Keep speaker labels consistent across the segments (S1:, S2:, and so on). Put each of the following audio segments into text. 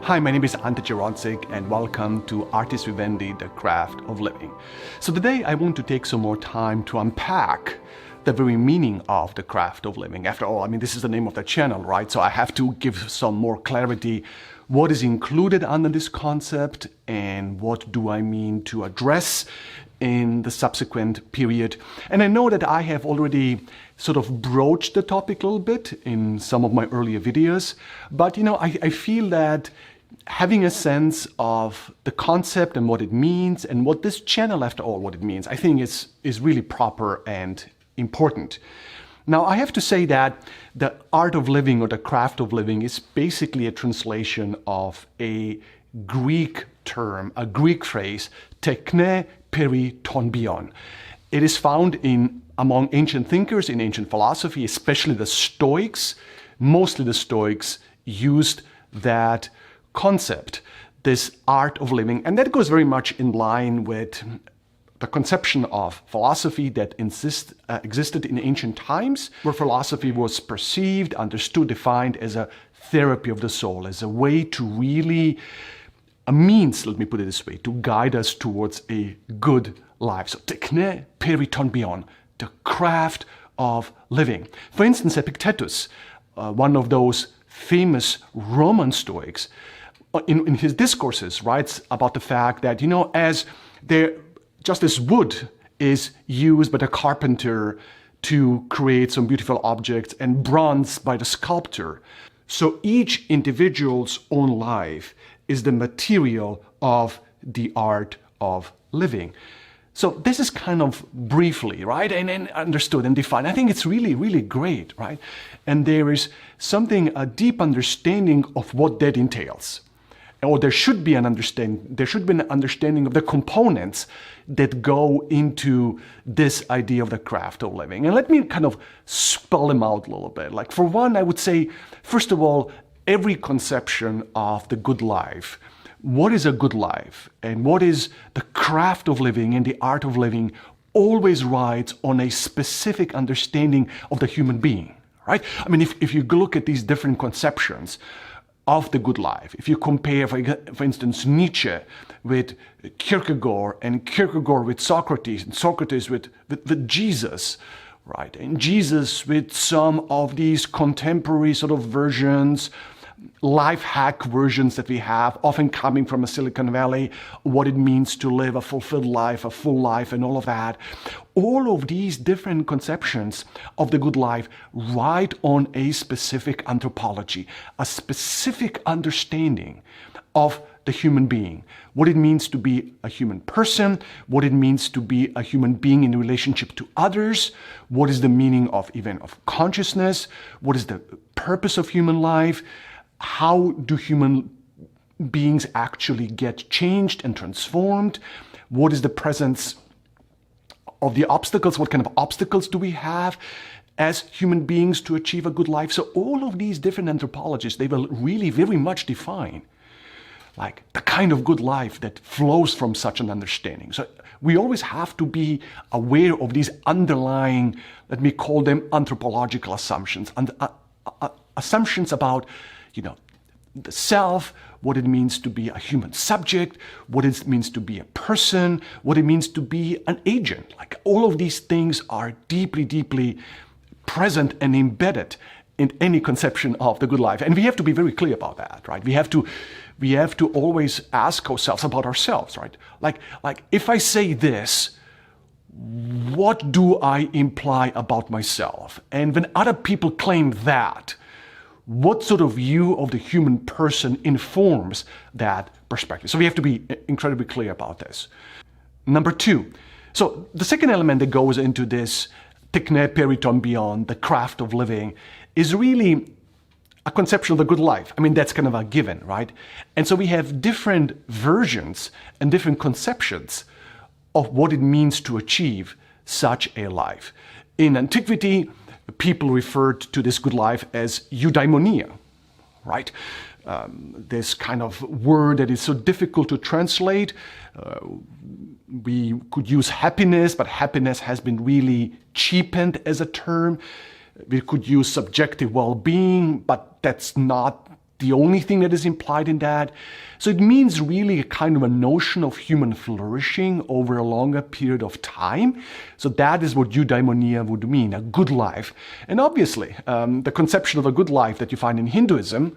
S1: Hi, my name is Ante Jaroncic and welcome to Artis Vivendi, the craft of living. So today I want to take some more time to unpack the very meaning of the craft of living. After all, this is the name of the channel, right? So I have to give some more clarity. What is included under this concept and what do I mean to address in the subsequent period? And I know that I have already sort of broached the topic a little bit in some of my earlier videos, but I feel that having a sense of the concept and what it means and what this channel, after all, what it means, I think is really proper and important. Now, I have to say that the art of living or the craft of living is basically a translation of a Greek term, a Greek phrase, tekne peri ton bion. It is found among ancient thinkers in ancient philosophy, especially the Stoics. Mostly the Stoics used that concept, this art of living, and that goes very much in line with the conception of philosophy that existed in ancient times, where philosophy was perceived, understood, defined as a therapy of the soul, as a way to really, a means, let me put it this way, to guide us towards a good life. So, tekne peri ton bion, the craft of living. For instance, Epictetus, one of those famous Roman Stoics, in his discourses writes about the fact that, just as wood is used by the carpenter to create some beautiful objects and bronze by the sculptor, so each individual's own life is the material of the art of living. So this is kind of briefly, right, and understood and defined. I think it's really, really great, right? And there is a deep understanding of what that entails. Or there should be an understanding of the components that go into this idea of the craft of living. And let me kind of spell them out a little bit. Like, for one, I would say, first of all, every conception of the good life, what is a good life and what is the craft of living and the art of living, always rides on a specific understanding of the human being, right? If you look at these different conceptions of the good life, if you compare, for instance, Nietzsche with Kierkegaard and Kierkegaard with Socrates and Socrates with Jesus, right? And Jesus with some of these contemporary sort of versions, life hack versions that we have, often coming from a Silicon Valley, what it means to live a fulfilled life, a full life, and all of that. All of these different conceptions of the good life ride on a specific anthropology, a specific understanding of the human being, what it means to be a human person, what it means to be a human being in relationship to others, what is the meaning of consciousness, what is the purpose of human life, how do human beings actually get changed and transformed? What is the presence of the obstacles? What kind of obstacles do we have as human beings to achieve a good life? So all of these different anthropologies, they will really very much define like the kind of good life that flows from such an understanding. So we always have to be aware of these underlying, let me call them anthropological assumptions, and assumptions about the self, what it means to be a human subject, what it means to be a person, what it means to be an agent. Like, all of these things are deeply, deeply present and embedded in any conception of the good life. And we have to be very clear about that, right? We have to always ask ourselves about ourselves, right? Like if I say this, what do I imply about myself? And when other people claim that, what sort of view of the human person informs that perspective? So we have to be incredibly clear about this. Number two, so the second element that goes into this tekne peri ton bion, the craft of living, is really a conception of the good life. That's kind of a given, right? And so we have different versions and different conceptions of what it means to achieve such a life. In antiquity, people referred to this good life as eudaimonia, right? This kind of word that is so difficult to translate. We could use happiness, but happiness has been really cheapened as a term. We could use subjective well-being, but that's not the only thing that is implied in that. So it means really a kind of a notion of human flourishing over a longer period of time. So that is what eudaimonia would mean, a good life. And obviously, the conception of a good life that you find in Hinduism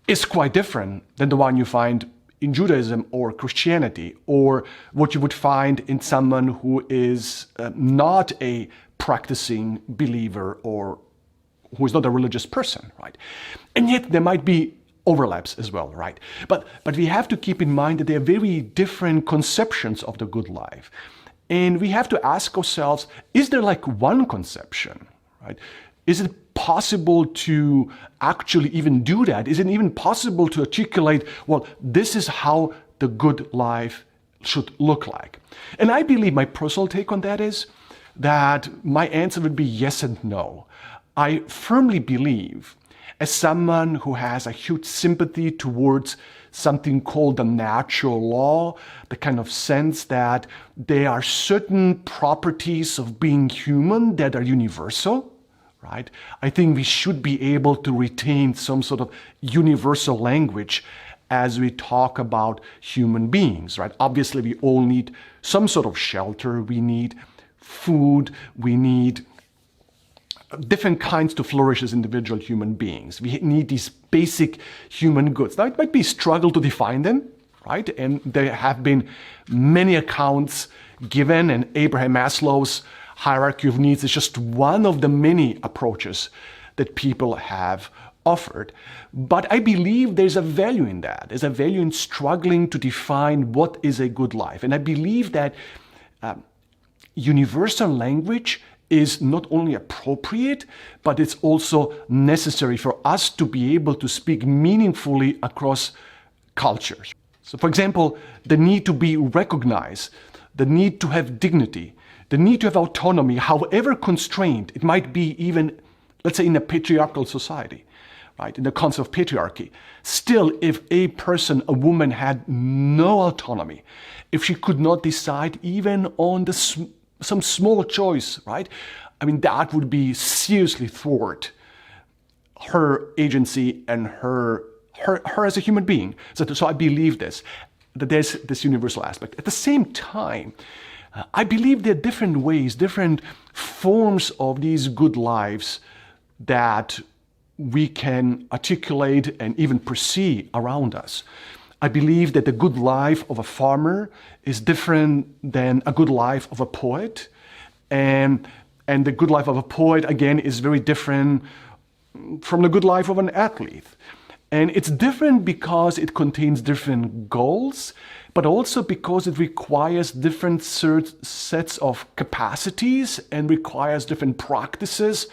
S1: is quite different than the one you find in Judaism or Christianity, or what you would find in someone who is not a practicing believer or who is not a religious person, right? And yet there might be overlaps as well, right? But we have to keep in mind that there are very different conceptions of the good life. And we have to ask ourselves, is there like one conception, right? Is it possible to actually even do that? Is it even possible to articulate, well, this is how the good life should look like? And I believe my personal take on that is that my answer would be yes and no. I firmly believe, as someone who has a huge sympathy towards something called the natural law, the kind of sense that there are certain properties of being human that are universal, right? I think we should be able to retain some sort of universal language as we talk about human beings, right? Obviously, we all need some sort of shelter. We need food. We need different kinds to flourish as individual human beings. We need these basic human goods. Now, it might be a struggle to define them, right? And there have been many accounts given, and Abraham Maslow's hierarchy of needs is just one of the many approaches that people have offered. But I believe there's a value in that. There's a value in struggling to define what is a good life. And I believe that universal language is not only appropriate, but it's also necessary for us to be able to speak meaningfully across cultures. So, for example, the need to be recognized, the need to have dignity, the need to have autonomy, however constrained it might be, even, let's say, in a patriarchal society, right? In the concept of patriarchy. Still, if a person, a woman, had no autonomy, if she could not decide even on some small choice, right? I mean, that would be seriously thwart her agency and her as a human being. So I believe that there's this universal aspect. At the same time, I believe there are different ways, different forms of these good lives that we can articulate and even perceive around us. I believe that the good life of a farmer is different than a good life of a poet. And the good life of a poet, again, is very different from the good life of an athlete. And it's different because it contains different goals, but also because it requires different sets of capacities and requires different practices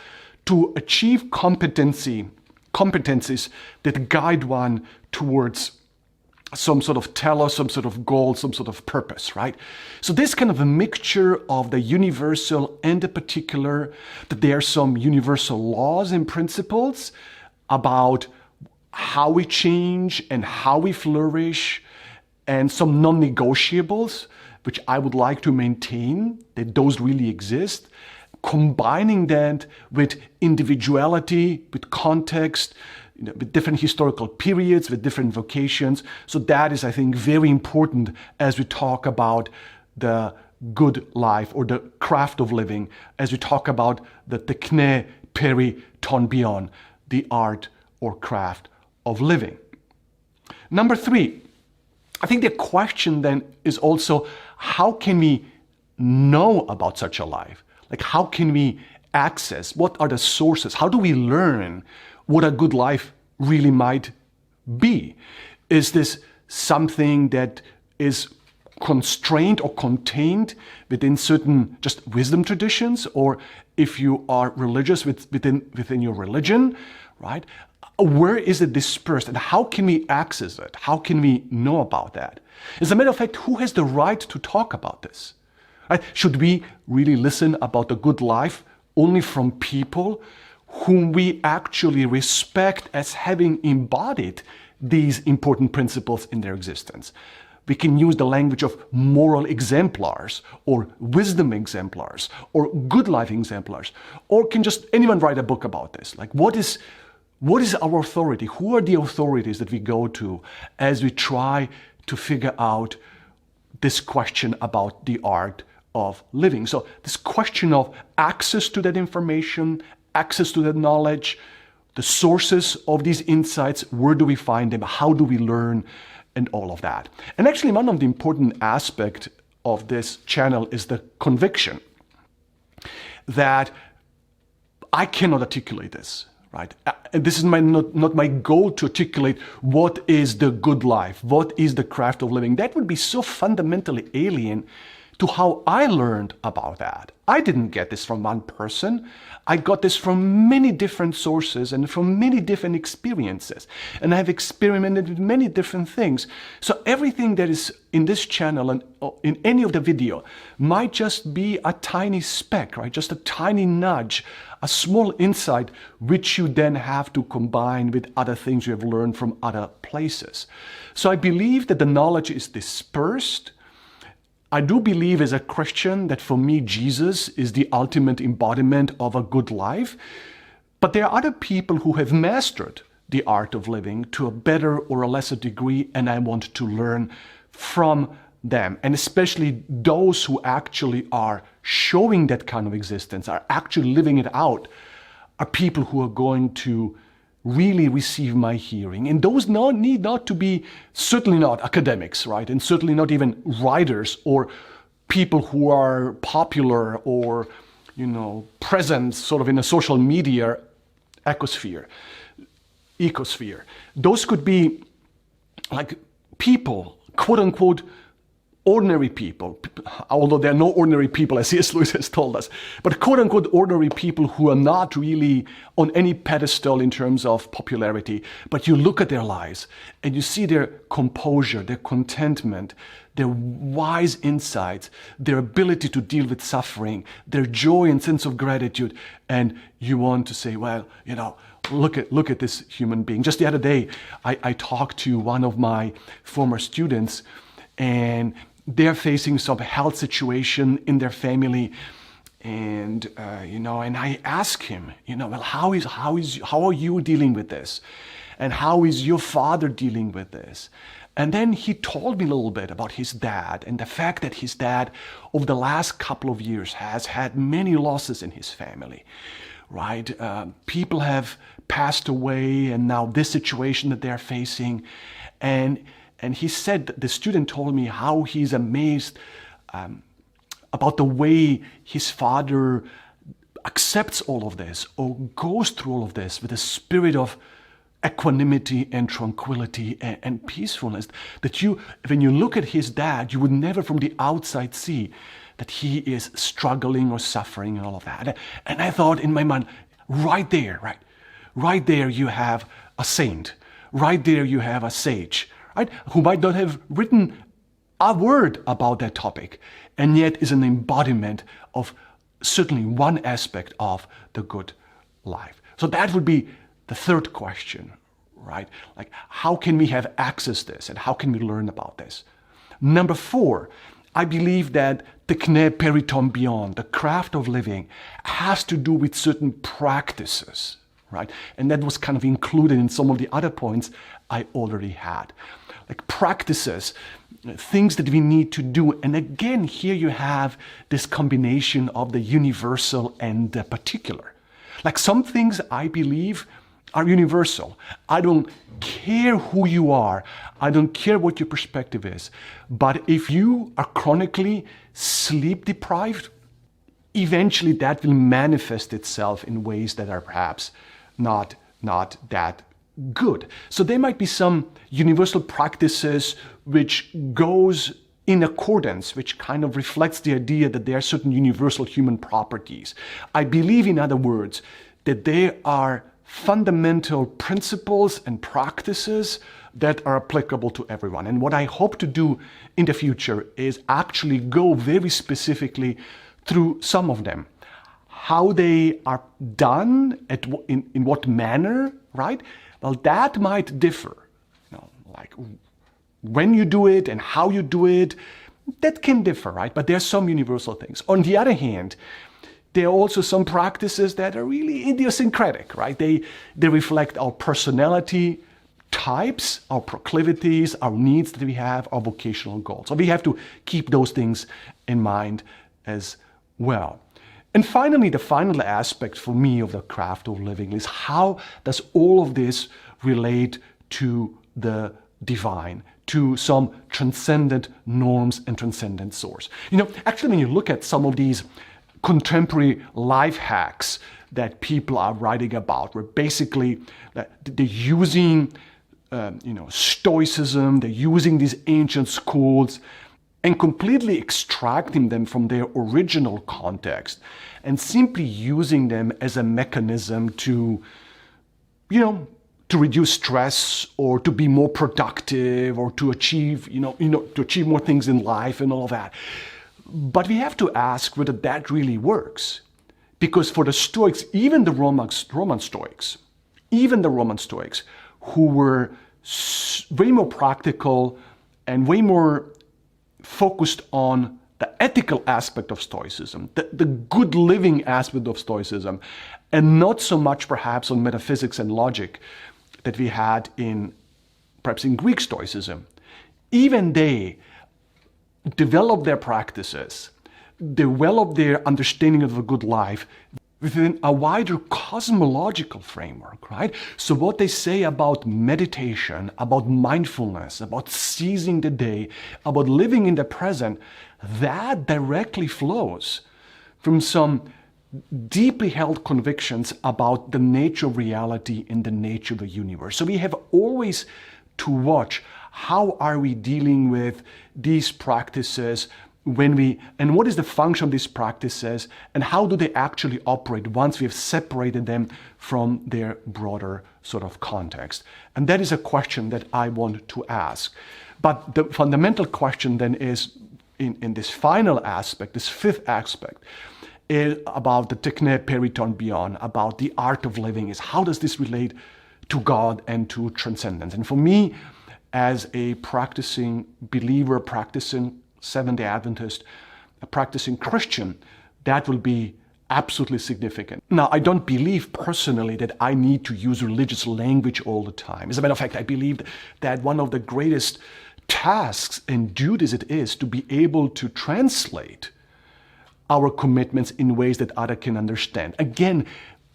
S1: to achieve competencies that guide one towards some sort of telos, some sort of goal, some sort of purpose, right? So this kind of a mixture of the universal and the particular, that there are some universal laws and principles about how we change and how we flourish, and some non-negotiables, which I would like to maintain, that those really exist, combining that with individuality, with context, with different historical periods, with different vocations. So that is, I think, very important as we talk about the good life or the craft of living, as we talk about the tekne peri ton bion, the art or craft of living. Number 3, I think the question then is also, how can we know about such a life? Like, how can we access? What are the sources? How do we learn what a good life really might be? Is this something that is constrained or contained within certain just wisdom traditions? Or if you are religious within your religion, right? Where is it dispersed and how can we access it? How can we know about that? As a matter of fact, who has the right to talk about this? Right? Should we really listen about the good life only from people whom we actually respect as having embodied these important principles in their existence? We can use the language of moral exemplars or wisdom exemplars or good life exemplars, or can just anyone write a book about this? Like, what is What is our authority? Who are the authorities that we go to as we try to figure out this question about the art of living? So this question of access to that information, access to that knowledge, the sources of these insights, where do we find them, how do we learn, and all of that. And actually one of the important aspects of this channel is the conviction that I cannot articulate this, right? And this is not my goal to articulate what is the good life, what is the craft of living. That would be so fundamentally alien to how I learned about that. I didn't get this from one person. I got this from many different sources and from many different experiences. And I've experimented with many different things. So everything that is in this channel and in any of the video might just be a tiny speck, right? Just a tiny nudge, a small insight, which you then have to combine with other things you have learned from other places. So I believe that the knowledge is dispersed. I do believe as a Christian that for me, Jesus is the ultimate embodiment of a good life. But there are other people who have mastered the art of living to a better or a lesser degree, and I want to learn from them. And especially those who actually are showing that kind of existence, are actually living it out, are people who are going to really receive my hearing. And those need not to be, certainly not academics, right? And certainly not even writers or people who are popular or, present sort of in a social media ecosphere. Those could be like people, quote unquote, ordinary people, although there are no ordinary people, as C.S. Lewis has told us, but quote-unquote ordinary people who are not really on any pedestal in terms of popularity, but you look at their lives and you see their composure, their contentment, their wise insights, their ability to deal with suffering, their joy and sense of gratitude, and you want to say, well, look at this human being. Just the other day, I talked to one of my former students, and they're facing some health situation in their family, and and I ask him, well, how are you dealing with this, and how is your father dealing with this? And then he told me a little bit about his dad and the fact that his dad, over the last couple of years, has had many losses in his family, right? People have passed away, and now this situation that they're facing, and he said, the student told me how he's amazed about the way his father accepts all of this or goes through all of this with a spirit of equanimity and tranquility and peacefulness. That when you look at his dad, you would never from the outside see that he is struggling or suffering and all of that. And I thought in my mind, right there you have a saint. Right there you have a sage, right? Who might not have written a word about that topic, and yet is an embodiment of certainly one aspect of the good life. So that would be the third question, right? Like, how can we have access to this, and how can we learn about this? Number 4, I believe that techne periton beyond, the craft of living, has to do with certain practices, right? And that was kind of included in some of the other points I already had. Like practices, things that we need to do. And again, here you have this combination of the universal and the particular. Like some things I believe are universal. I don't care who you are. I don't care what your perspective is. But if you are chronically sleep deprived, eventually that will manifest itself in ways that are perhaps not that good. So there might be some universal practices which goes in accordance, which kind of reflects the idea that there are certain universal human properties. I believe, in other words, that there are fundamental principles and practices that are applicable to everyone. And what I hope to do in the future is actually go very specifically through some of them. How they are done, in what manner, right? Well, that might differ. Like when you do it and how you do it, that can differ, right? But there's some universal things. On the other hand, there are also some practices that are really idiosyncratic, right? They reflect our personality types, our proclivities, our needs that we have, our vocational goals. So we have to keep those things in mind as well. And finally, the final aspect for me of the craft of living is how does all of this relate to the divine, to some transcendent norms and transcendent source. Actually, when you look at some of these contemporary life hacks that people are writing about, where basically they're using Stoicism, they're using these ancient schools and completely extracting them from their original context and simply using them as a mechanism to reduce stress or to be more productive or to achieve, to achieve more things in life and all of that. But we have to ask whether that really works. Because for the Stoics, even the Roman Stoics, who were way more practical and way more focused on the ethical aspect of Stoicism, the good living aspect of Stoicism, and not so much perhaps on metaphysics and logic that we had perhaps in Greek Stoicism. Even they developed their practices, developed their understanding of a good life within a wider cosmological framework, right? So what they say about meditation, about mindfulness, about seizing the day, about living in the present, that directly flows from some deeply held convictions about the nature of reality and the nature of the universe. So we have always to watch how are we dealing with these practices and what is the function of these practices and how do they actually operate once we have separated them from their broader sort of context. And that is a question that I want to ask. But the fundamental question then is in this final aspect, this fifth aspect, is about the techne periton beyond, about the art of living, is how does this relate to God and to transcendence. And for me, as a practicing believer, practicing Seventh-day Adventist, a practicing Christian, that will be absolutely significant. Now, I don't believe personally that I need to use religious language all the time. As a matter of fact, I believe that one of the greatest tasks and duties it is to be able to translate our commitments in ways that others can understand. Again,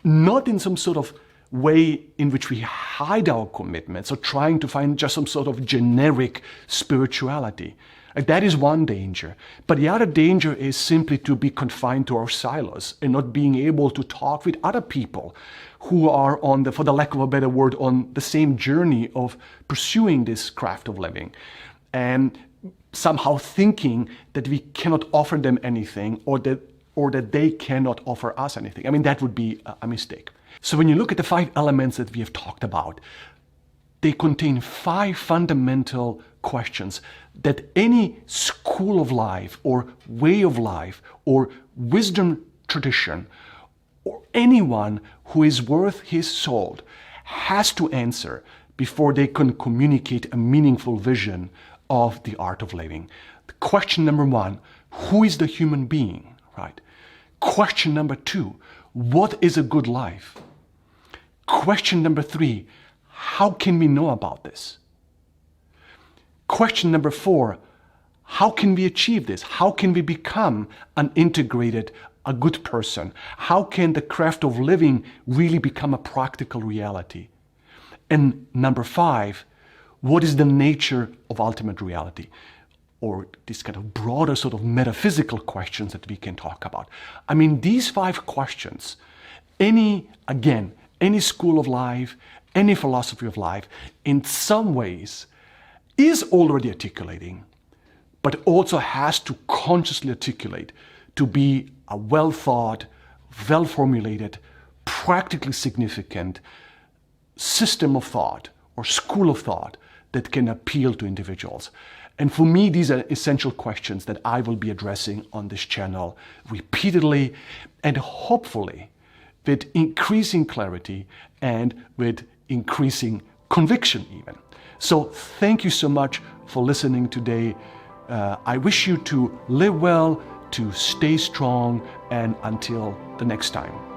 S1: not in some sort of way in which we hide our commitments or trying to find just some sort of generic spirituality. That is one danger. But the other danger is simply to be confined to our silos and not being able to talk with other people who are for the lack of a better word, on the same journey of pursuing this craft of living. And somehow thinking that we cannot offer them anything or that they cannot offer us anything. I mean, that would be a mistake. So when you look at the 5 elements that we have talked about, they contain 5 fundamental questions that any school of life or way of life or wisdom tradition or anyone who is worth his salt has to answer before they can communicate a meaningful vision of the art of living. Question number 1, who is the human being, right? Question number 2, what is a good life? Question number 3, how can we know about this? Question number 4, how can we achieve this? How can we become a good person? How can the craft of living really become a practical reality? And number 5, what is the nature of ultimate reality? Or these kind of broader sort of metaphysical questions that we can talk about. I mean, these 5 questions, any school of life, any philosophy of life, in some ways is already articulating, but also has to consciously articulate to be a well-thought, well-formulated, practically significant system of thought or school of thought that can appeal to individuals. And for me, these are essential questions that I will be addressing on this channel repeatedly and hopefully with increasing clarity and with increasing conviction even. So thank you so much for listening today. I wish you to live well, to stay strong, and until the next time.